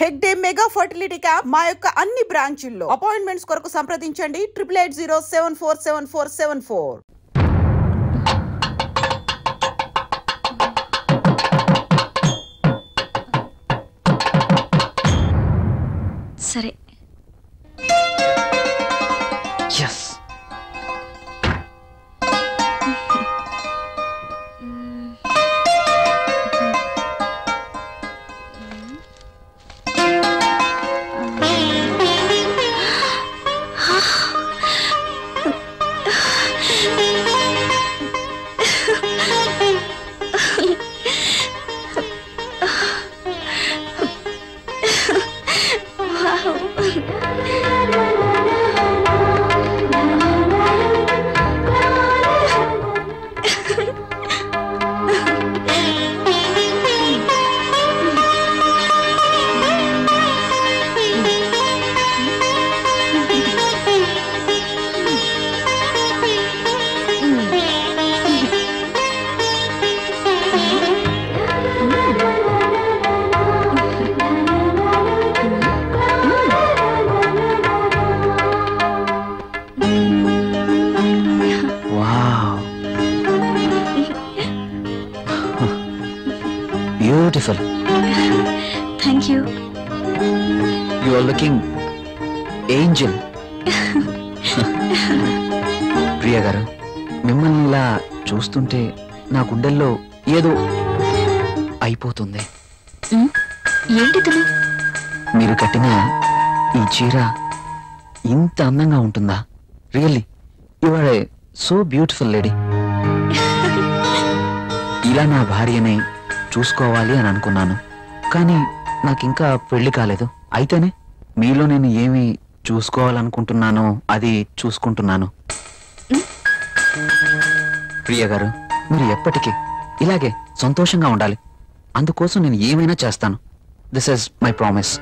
Hegde mega fertility camp మా యొక్క అన్ని బ్రాంచీల్లో అపాయింట్మెంట్స్ కొరకు సంప్రదించండి 8880747474. సరే yes beautiful. Thank you. You are looking angel. Priya గారు, మిమ్మల్ని ఇలా చూస్తుంటే నా గుండెల్లో ఏదో అయిపోతుంది. ఏంటిది? మీరు కట్టిన ఈ చీర ఇంత అందంగా ఉంటుందా? Really you are a so beautiful lady. ఇలా నా భార్యని చూసుకోవాలి అని అనుకున్నాను, కానీ నాకింకా పెళ్లి కాలేదు. అయితేనే మీలో నేను ఏమి చూసుకోవాలనుకుంటున్నానో అది చూసుకుంటున్నాను. ప్రియ గారు, మీరు ఎప్పటికీ ఇలాగే సంతోషంగా ఉండాలి. అందుకోసం నేను ఏమైనా చేస్తాను. This is my promise.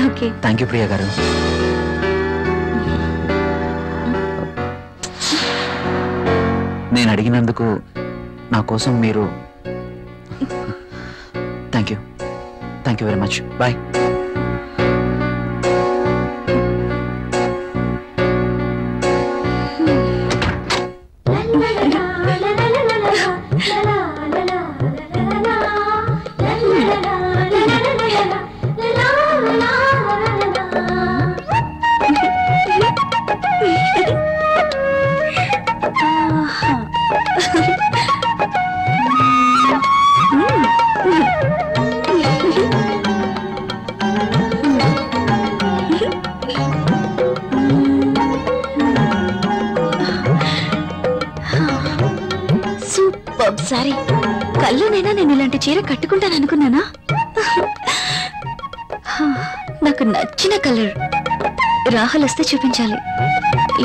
Okay. Thank you Priya garu. నేను అడిగినందుకు నా కోసం మీరు thank you very much. Bye. Sorry, కళ్ళునైనా నేను ఇలాంటి చీర కట్టుకుంటాను అనుకున్నానా? నాకు నచ్చిన కలర్. రాహుల్ వస్తే చూపించాలి.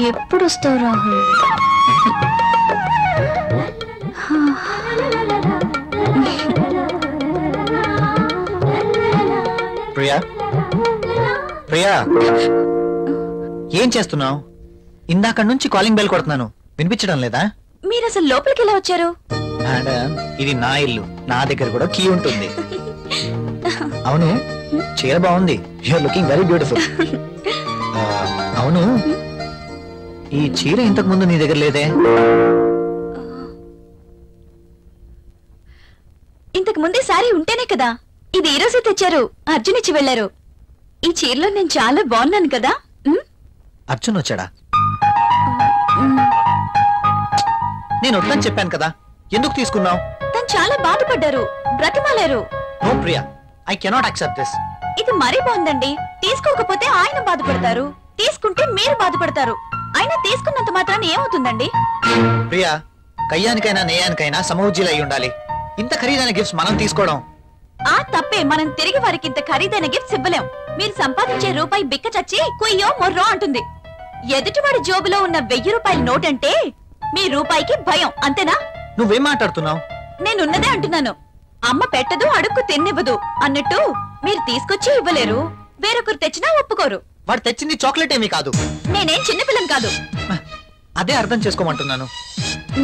ఎప్పుడు వస్తావు రాహుల్? ప్రియా, ప్రియా, ఏం చేస్తున్నావు? ఇందాక నుంచి కాలింగ్ బెల్ కొడుతున్నాను, వినిపించడం లేదా? మీరు అసలు లోపలికి ఎలా వచ్చారు? మేడం, ఇది నా ఇల్లు, నా దగ్గర కూడా కీ ఉంటుంది. అవును, చీర బాగుంది. You are looking very beautiful. అవును, ఈ చీర ఇంతకు ముందు నీ దగ్గర లేదే? ఇంతకు ముందే సారీ ఉంటేనే కదా. ఇది ఈ రోజే తెచ్చారు, అర్జున్ ఇచ్చి వెళ్లారు. ఈ చీరలో నేను చాలా బాగున్నాను కదా. అర్జున్ వచ్చాడా? నేను వద్దని చెప్పాను కదా, ఎందుకు తీసుకున్నావు? తను చాలా బాధపడ్డారు, బ్రతిమాలారు. No Priya, I cannot accept this. ఇది మరీ బాగుందండి. తీసుకోకపోతే ఆయన బాధపడతారు, తీసుకుంటే మీరు బాధపడతారు. అయినా తీసుకున్నంత మాత్రాన ఏమవుతుందండి? ప్రియా, కయ్యానికైనా నేయానికైనా సమౌజ్జీలు అయి ఉండాలి. ఇంత ఖరీదైన గిఫ్ట్స్ మనం తీసుకోవడం ఆ తప్పే. మనం తిరిగి వారికి ఇంత ఖరీదైన గిఫ్ట్స్ ఇవ్వలేం. మీరు సంపాదించే రూపాయి బిక్క చచ్చి కుయ్యో మొర్రో అంటుంది. ఎదుటివాడి జోబులో ఉన్న 1000 రూపాయల నోట్ అంటే మీ రూపాయికి భయం, అంతేనా? నువ్వేం మాట్లాడుతున్నావు? నేనున్నదే అంటున్నాను. అమ్మ పెట్టదు, అడుక్కు తిన్నివ్వదు అన్నట్టు మీరు తీసుకొచ్చి ఇవ్వలేరు, వేరొకరు తెచ్చినా ఒప్పుకోరు. వాడు తెచ్చింది చాక్లెట్ ఏమీ కాదు. నేనేం చిన్నపిల్లని కాదు. అదే అర్థం చేసుకోమంటున్నాను.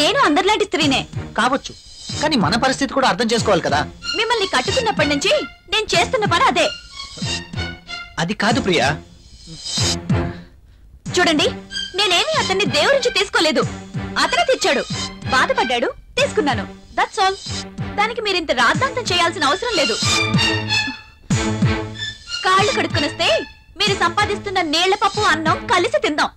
నేను అందరిలాంటి స్త్రీనే కావచ్చు, కానీ మన పరిస్థితి కూడా అర్థం చేసుకోవాలి కదా. మిమ్మల్ని కట్టుకున్నప్పటి నుంచి నేను నేను చేస్తున్న పని అదే. అది కాదు ప్రియా. చూడండి, నేనేమి అతన్ని దేవురించి తీసుకోలేదు. అతనే తెచ్చాడు, బాధపడ్డాడు, తీసుకున్నాను. That's all. దానికి మీరింత రాద్ధాంతం చేయాల్సిన అవసరం లేదు. కాళ్ళు కడుక్కునొస్తే మీరు సంపాదిస్తున్న నీళ్ల పప్పు అన్నం కలిసి తిందాం.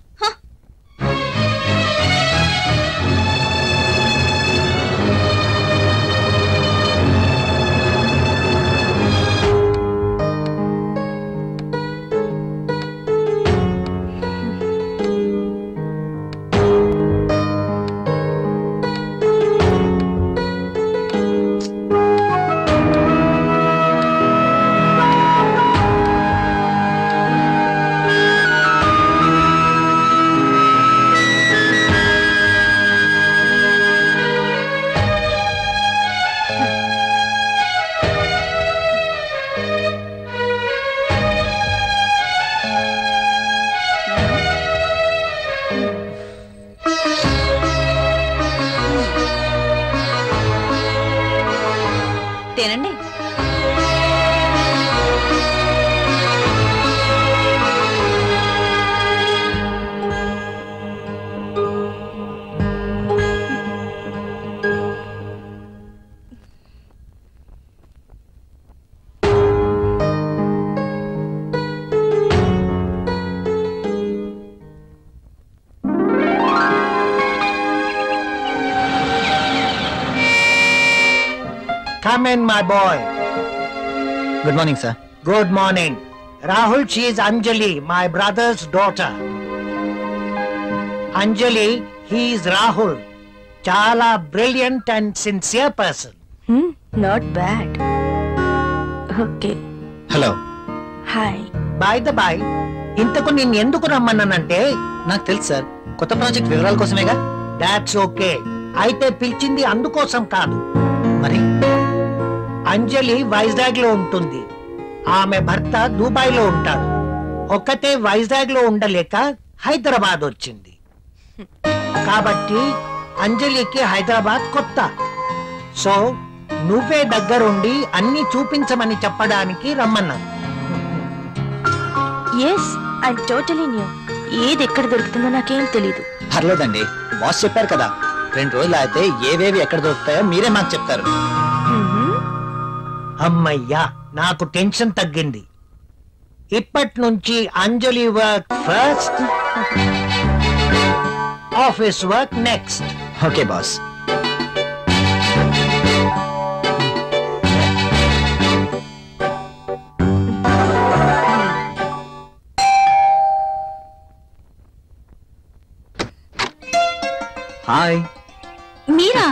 తినండి. Come in, my boy. Good morning sir. Good morning. Rahul, she is Anjali, my brother's daughter. Anjali, he is Rahul. Chala brilliant and sincere person. Not bad. Okay. Hello. Hi. By the by, ఇంతకు నేను ఎందుకు రమ్మన్నానంటే నాకు తెలుసు sir, కొత్త project వివరాల కోసమేగా. That's okay. అయితే పిలిచింది అందుకోసం కాదు. మరి అంజలి వైజాగ్ లో ఉంటుంది, ఆమె భర్త దుబాయ్ లో ఉంటాడు. ఒక్కతే వైజాగ్ లో ఉండలేక హైదరాబాద్ వచ్చింది. కాబట్టి అంజలికి హైదరాబాద్ కొత్త. సో నువ్వే దగ్గరుండి అన్ని చూపించమని చెప్పడానికి రమ్మన్నాను. Yes, I totally new. ఏది ఎక్కడ దొరుకుతుందో నాకేం తెలీదు. పర్లేదండి, బాస్ చెప్పారు కదా, 2 రోజులు అయితే ఏవేవి ఎక్కడ దొరుకుతాయో మీరే మాకు చెప్తారు. అమ్మయ్యా, నాకు టెన్షన్ తగ్గింది. ఇప్పటి నుంచి Anjali work first, office work next. Okay boss. Hi. Meera?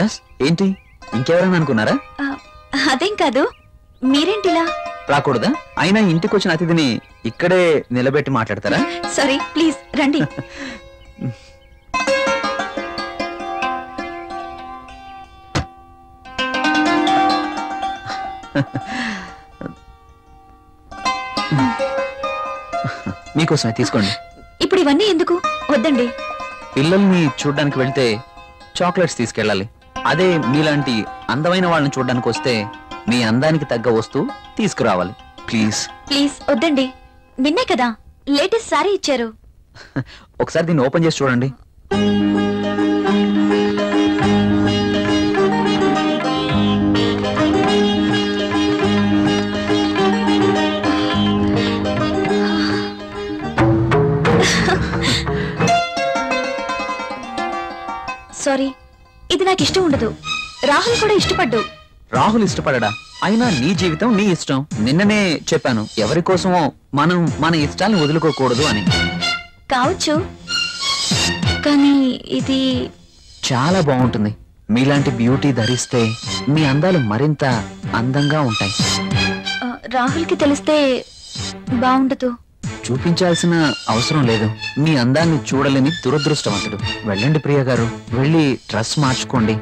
Yes. ఏంటి, ఇంకెవరైనా అనుకున్నారా? అదేం కాదు, మీరేంటిలా? రాకూడదా? అయినా ఇంటికి వచ్చిన అతిథిని ఇక్కడే నిలబెట్టి మాట్లాడతారా? సారీ, ప్లీజ్ రండి. మీకోసమే తీసుకోండి. ఇప్పుడు ఇవన్నీ ఎందుకు? వద్దండి. పిల్లల్ని చూడ్డానికి వెళ్తే చాక్లెట్స్ తీసుకెళ్ళాలి. అదే మీలాంటి అందమైన వాళ్ళని చూడ్డానికి వస్తే మీ అందానికి తగ్గ వస్తువు తీసుకురావాలి. ప్లీజ్ ప్లీజ్ వద్దండి. నిన్నే కదా లేటెస్ట్ సారీ ఇచ్చారు. ఒకసారి దీన్ని ఓపెన్ చేసి చూడండి. సారీ, ఇది నాకు ఇష్టం ఉండదు. రాహుల్ కూడా ఇష్టపడ్డు. రాహుల్ ఇష్టపడడా? అయినా నీ జీవితం నీ ఇష్టం. నిన్ననే చెప్పాను, ఎవరి కోసమో మనం మన ఇష్టాల్ని వదులుకోకూడదు అని. కావచ్చు, కానీ ఇది చాలా బాగుంటుంది. మీలాంటి బ్యూటీ ధరిస్తే మీ అందాలు మరింత అందంగా ఉంటాయి. రాహుల్ కి తెలిస్తే బాగుండదు. చూపించాల్సిన అవసరం లేదు. మీ అందాన్ని చూడలేని దురదృష్టవంతుడు. వెళ్ళండి ప్రియ గారు, వెళ్ళి డ్రెస్ మార్చుకోండి.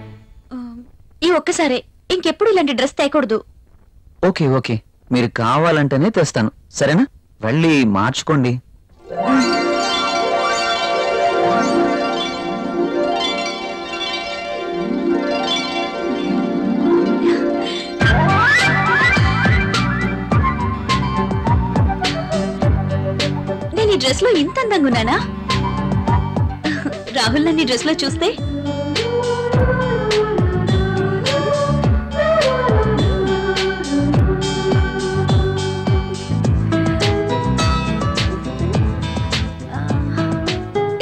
ఈ ఒక్కసారే, ఇంకెప్పుడు ఇలాంటి డ్రెస్ తేకూడదు. ఓకే ఓకే, మీరు కావాలంటేనే తెస్తాను, సరేనా? వెళ్ళి మార్చుకోండి. డ్రెస్ లో ఇంత అందంగా ఉన్నానా? రాహుల్ నన్ను డ్రెస్ లో చూస్తే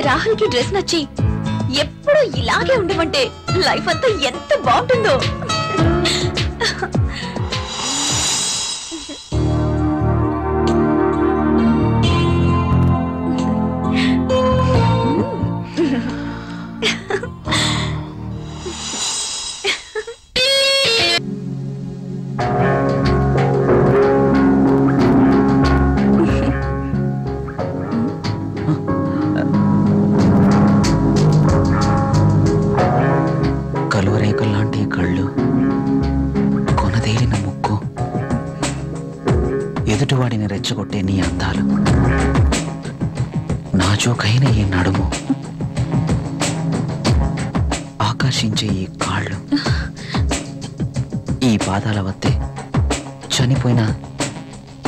రాహుల్ కి డ్రెస్ నచ్చి ఎప్పుడు ఇలాగే ఉండమంటే లైఫ్ అంతా ఎంత బాగుంటుందో. కలువరేకల్లాంటి కళ్ళు, కొనదేలిన ముక్కు, ఎదుటివాడిని రెచ్చగొట్టే నీ అందాలు, నాజూకైన ఈ నడుము, ఆకర్షించే ఈ కాళ్ళు, ఈ పాదాల వద్దే చనిపోయినా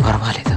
పర్వాలేదు.